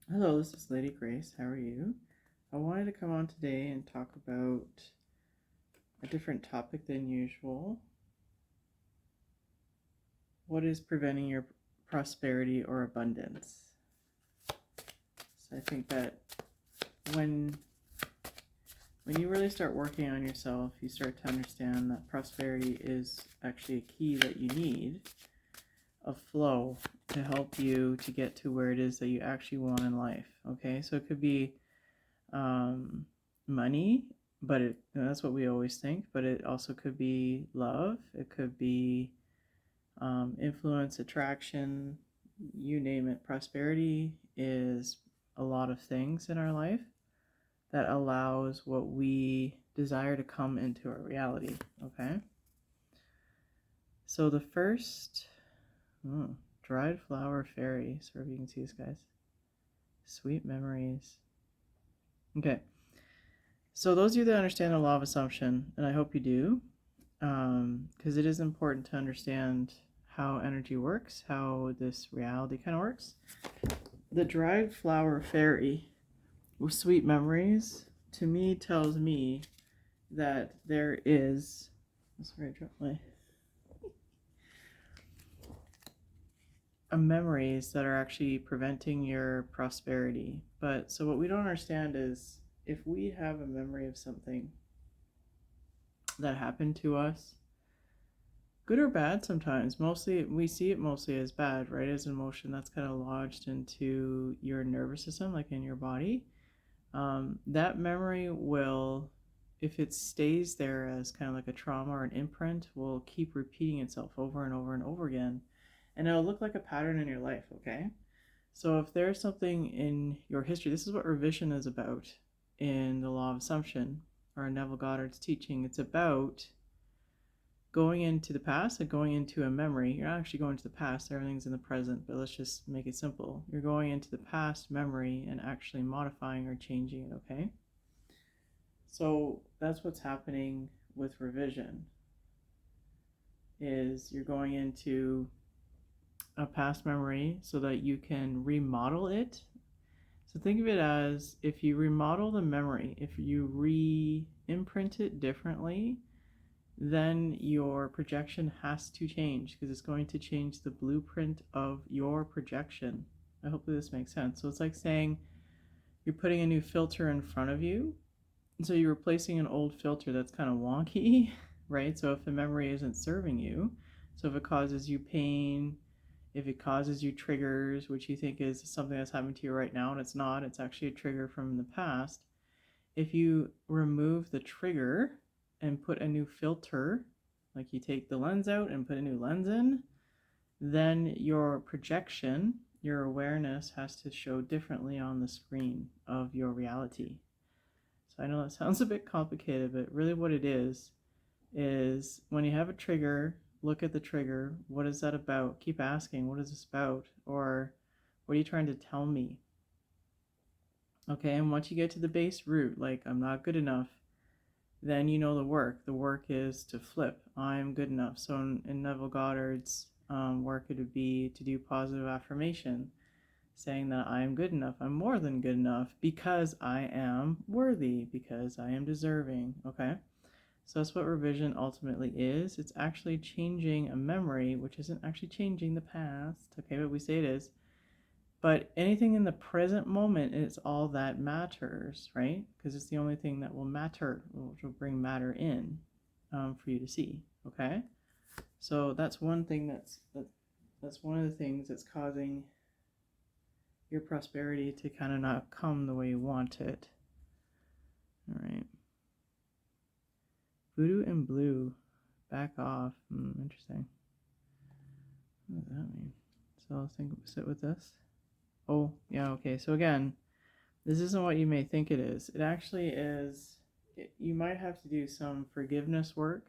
Hello, this is Lady Grace. How are you? I wanted to come on today and talk about a different topic than usual. What is preventing your prosperity or abundance? So I think that when you really start working on yourself, you start to understand that prosperity is actually a key that you need, a flow to help you to get to where it is that you actually want in life. Okay, so it could be money, but that's what we always think, but it also could be love, it could be influence, attraction, you name it. Prosperity is a lot of things in our life that allows what we desire to come into our reality. Okay, so the first dried flower fairy, so if you can see this, guys, sweet memories. Okay, so those of you that understand the law of assumption, and I hope you do, because it is important to understand how energy works, how this reality kind of works. The dried flower fairy with sweet memories, to me, tells me that there is, sorry, I dropped my memories that are actually preventing your prosperity. But so what we don't understand is if we have a memory of something that happened to us, good or bad sometimes, mostly we see it mostly as bad, right, as an emotion that's kind of lodged into your nervous system, like in your body. That memory will, if it stays there as kind of like a trauma or an imprint, will keep repeating itself over and over and over again, and it'll look like a pattern in your life. Okay, so if there's something in your history, this is what revision is about in the law of assumption, or Neville Goddard's teaching. It's about going into the past and going into a memory. You're not actually going to the past, everything's in the present, but let's just make it simple. You're going into the past memory and actually modifying or changing it, okay? So that's what's happening with revision, is you're going into a past memory so that you can remodel it. So think of it as, if you remodel the memory, if you re-imprint it differently, then your projection has to change, because it's going to change the blueprint of your projection. I hope this makes sense. So it's like saying you're putting a new filter in front of you. So you're replacing an old filter that's kind of wonky, right? So if the memory isn't serving you, so if it causes you pain, if it causes you triggers, which you think is something that's happening to you right now, and it's not, it's actually a trigger from the past. If you remove the trigger and put a new filter, like you take the lens out and put a new lens in, then your projection, your awareness, has to show differently on the screen of your reality. So I know that sounds a bit complicated, but really what it is when you have a trigger, look at the trigger. What is that about? Keep asking, what is this about? Or what are you trying to tell me? Okay, and once you get to the base root, like I'm not good enough, then you know the work. The work is to flip. I'm good enough. So in Neville Goddard's work, it would be to do positive affirmation, saying that I am good enough. I'm more than good enough because I am worthy, because I am deserving. Okay? So that's what revision ultimately is. It's actually changing a memory, which isn't actually changing the past. Okay, but we say it is. But anything in the present moment is all that matters, right? Because it's the only thing that will matter, which will bring matter in for you to see. Okay, so that's one thing that's one of the things that's causing your prosperity to kind of not come the way you want it. All right. Voodoo and blue, back off. Interesting. What does that mean? So I'll sit with this. Oh, yeah, okay. So again, this isn't what you may think it is. It actually is, you might have to do some forgiveness work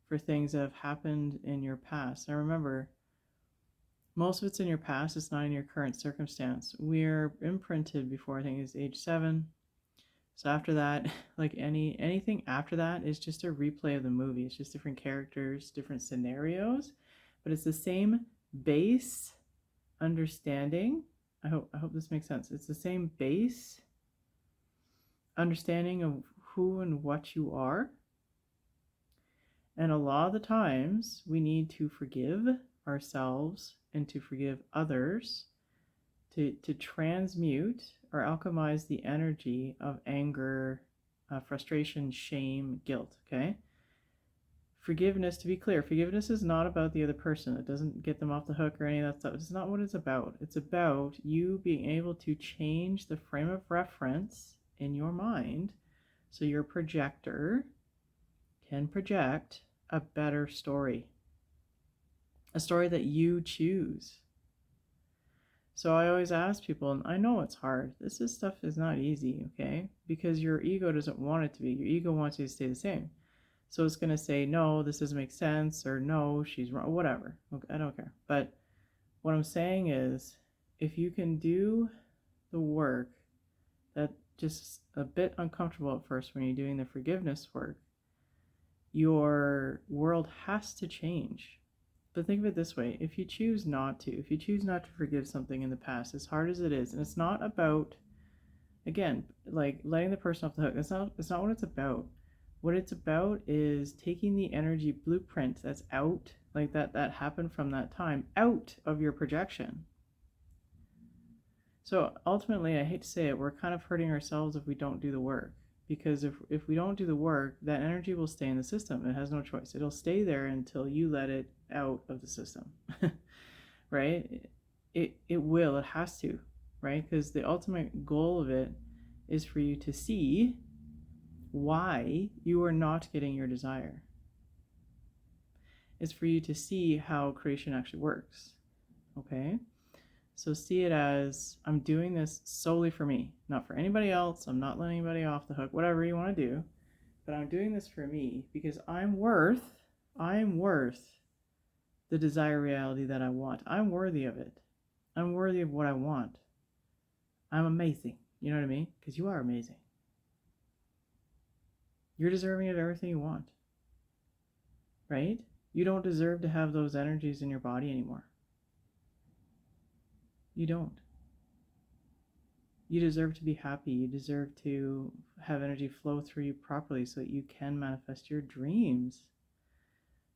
for things that have happened in your past. Now remember, most of it's in your past, it's not in your current circumstance. We're imprinted before, I think it's age 7. So after that, like anything after that is just a replay of the movie. It's just different characters, different scenarios, but it's the same base understanding I hope this makes sense. It's the same base understanding of who and what you are. And a lot of the times we need to forgive ourselves and to forgive others to transmute or alchemize the energy of anger, frustration, shame, guilt. Okay? Forgiveness, to be clear, forgiveness is not about the other person. It doesn't get them off the hook or any of that stuff. It's not what it's about. It's about you being able to change the frame of reference in your mind so your projector can project a better story, a story that you choose. So I always ask people, and I know it's hard. This stuff is not easy, okay? Because your ego doesn't want it to be. Your ego wants you to stay the same. So it's going to say, no, this doesn't make sense, or no, she's wrong, whatever. I don't care. But what I'm saying is, if you can do the work that just a bit uncomfortable at first when you're doing the forgiveness work, your world has to change. But think of it this way. If you choose not to forgive something in the past, as hard as it is, and it's not about, again, like letting the person off the hook. It's not what it's about. What it's about is taking the energy blueprint that's out, like that happened from that time, out of your projection. So ultimately, I hate to say it, we're kind of hurting ourselves if we don't do the work. Because if we don't do the work, that energy will stay in the system. It has no choice. It'll stay there until you let it out of the system, right? It will. It has to, right? Because the ultimate goal of it is for you to see why you are not getting your desire. It's for you to see how creation actually works, okay? So see it as, I'm doing this solely for me, not for anybody else. I'm not letting anybody off the hook, whatever you want to do. But I'm doing this for me because I'm worth the desired reality that I want. I'm worthy of it. I'm worthy of what I want. I'm amazing. You know what I mean? Because you are amazing. You're deserving of everything you want. Right? You don't deserve to have those energies in your body anymore. You don't. You deserve to be happy. You deserve to have energy flow through you properly so that you can manifest your dreams.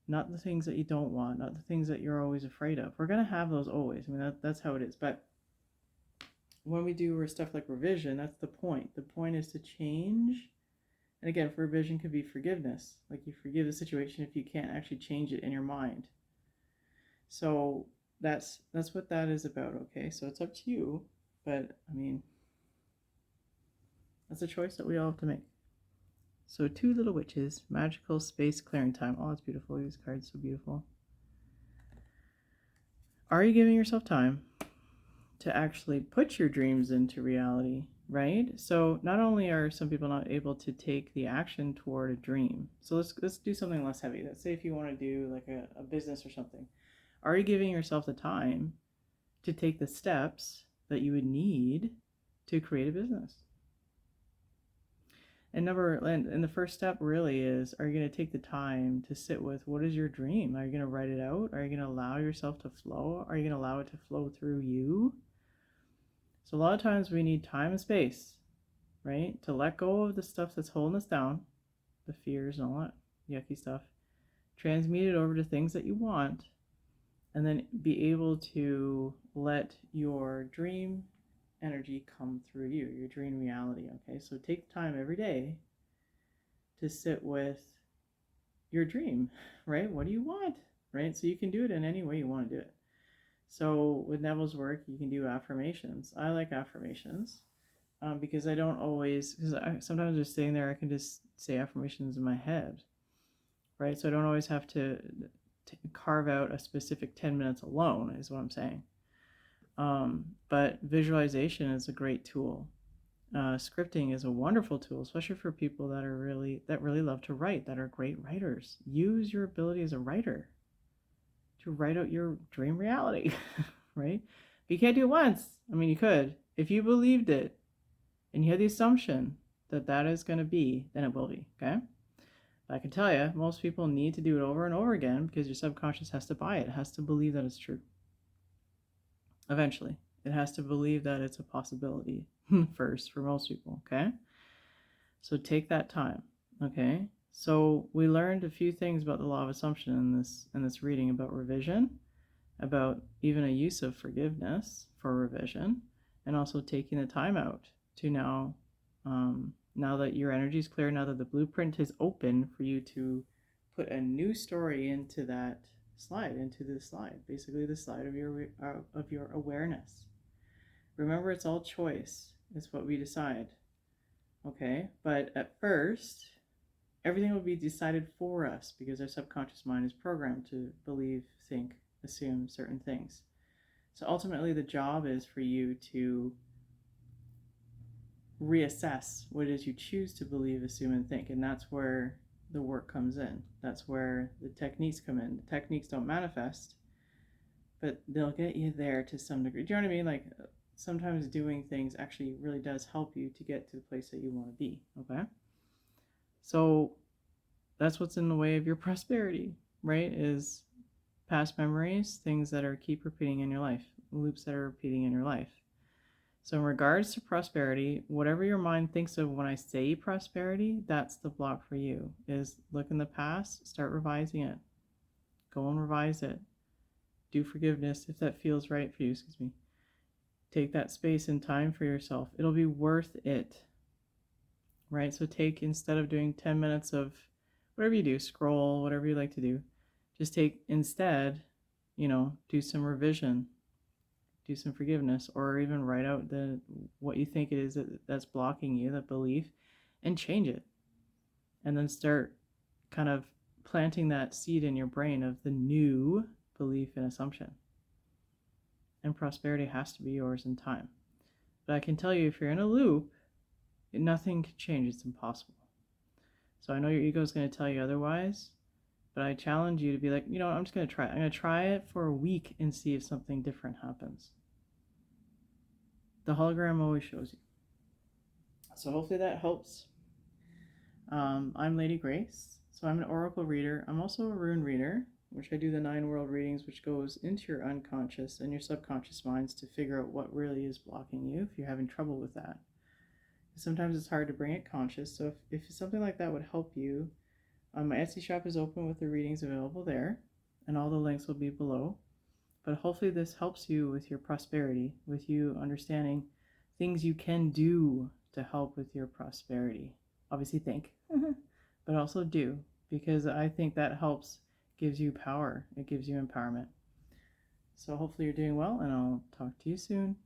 Not the things that you don't want, not the things that you're always afraid of. We're going to have those always. I mean, that's how it is. But when we do stuff like revision, that's the point. The point is to change. And again, for revision could be forgiveness. Like you forgive the situation if you can't actually change it in your mind. So that's what that is about, okay? So it's up to you. But, I mean, that's a choice that we all have to make. So 2 little witches, magical space clearing time. Oh, it's beautiful. These cards so beautiful. Are you giving yourself time to actually put your dreams into reality, right? So not only are some people not able to take the action toward a dream. So let's do something less heavy. Let's say if you want to do like a business or something. Are you giving yourself the time to take the steps that you would need to create a business? And the first step really is, are you going to take the time to sit with, what is your dream? Are you going to write it out? Are you going to allow yourself to flow? Are you going to allow it to flow through you? So a lot of times we need time and space, right? To let go of the stuff that's holding us down, the fears and all that yucky stuff, transmute it over to things that you want, and then be able to let your dream energy come through you, your dream reality, okay? So take time every day to sit with your dream, right? What do you want, right? So you can do it in any way you want to do it. So with Neville's work, you can do affirmations. I like affirmations because I don't always, because sometimes just sitting there, I can just say affirmations in my head, right? So I don't always have to carve out a specific 10 minutes alone, is what I'm saying. But visualization is a great tool. Scripting is a wonderful tool, especially for people that really love to write, that are great writers. Use your ability as a writer to write out your dream reality, right? But you can't do it once. I mean, you could. If you believed it and you had the assumption that that is going to be, then it will be, okay? But I can tell you, most people need to do it over and over again because your subconscious has to buy it. It has to believe that it's true. Eventually. It has to believe that it's a possibility first for most people, okay? So take that time, okay? So we learned a few things about the law of assumption in this reading, about revision, about even a use of forgiveness for revision, and also taking the time out to now that your energy is clear, now that the blueprint is open for you to put a new story into that slide, into the slide, basically the slide of your awareness. Remember, it's all choice. It's what we decide. Okay, but at first, everything will be decided for us because our subconscious mind is programmed to believe, think, assume certain things. So ultimately, the job is for you to reassess what it is you choose to believe, assume, and think. And that's where the work comes in. That's where the techniques come in. The techniques don't manifest, but they'll get you there to some degree. Do you know what I mean? Like sometimes doing things actually really does help you to get to the place that you want to be. Okay. So that's what's in the way of your prosperity, right? Is past memories, things that are keep repeating in your life, loops that are repeating in your life. So in regards to prosperity, whatever your mind thinks of when I say prosperity, that's the block for you. Is look in the past, start revising it. Go and revise it. Do forgiveness if that feels right for you, excuse me. Take that space and time for yourself. It'll be worth it. Right? So take, instead of doing 10 minutes of whatever you do, scroll, whatever you like to do, just take instead, do some revision, do some forgiveness, or even write out what you think it is that's blocking you, that belief, and change it. And then start kind of planting that seed in your brain of the new belief and assumption. And prosperity has to be yours in time. But I can tell you, if you're in a loop, nothing can change. It's impossible. So I know your ego is going to tell you otherwise, but I challenge you to be like, I'm just going to try it. I'm going to try it for a week and see if something different happens. The hologram always shows you. So hopefully that helps. I'm Lady Grace. So I'm an oracle reader. I'm also a rune reader, which I do the 9 world readings, which goes into your unconscious and your subconscious minds to figure out what really is blocking you if you're having trouble with that. Sometimes it's hard to bring it conscious. So if something like that would help you, my Etsy shop is open with the readings available there, and all the links will be below. But hopefully this helps you with your prosperity, with you understanding things you can do to help with your prosperity. Obviously think, but also do, because I think that helps, gives you power. It gives you empowerment. So hopefully you're doing well, and I'll talk to you soon.